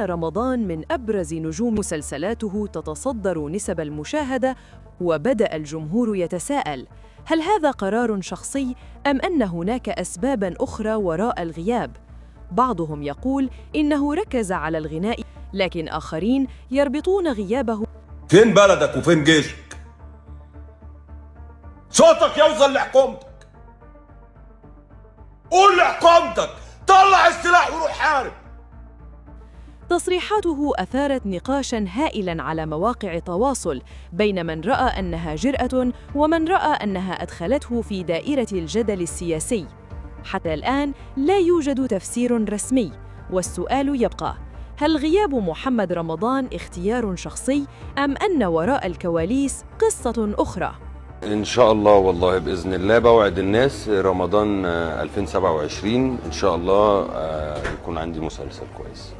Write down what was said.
رمضان من أبرز نجوم مسلسلاته تتصدر نسب المشاهدة، وبدأ الجمهور يتساءل: هل هذا قرار شخصي أم أن هناك أسباباً أخرى وراء الغياب؟ بعضهم يقول إنه ركز على الغناء، لكن آخرين يربطون غيابه. فين بلدك وفين جيشك؟ صوتك يوصل لحكومتك، قول لحكومتك طلع السلاح وروح حارب. تصريحاته أثارت نقاشاً هائلاً على مواقع التواصل بين من رأى أنها جرأة ومن رأى أنها أدخلته في دائرة الجدل السياسي. حتى الآن لا يوجد تفسير رسمي، والسؤال يبقى: هل غياب محمد رمضان اختيار شخصي أم أن وراء الكواليس قصة أخرى؟ إن شاء الله والله بإذن الله بوعد الناس رمضان 2027 إن شاء الله يكون عندي مسلسل كويس.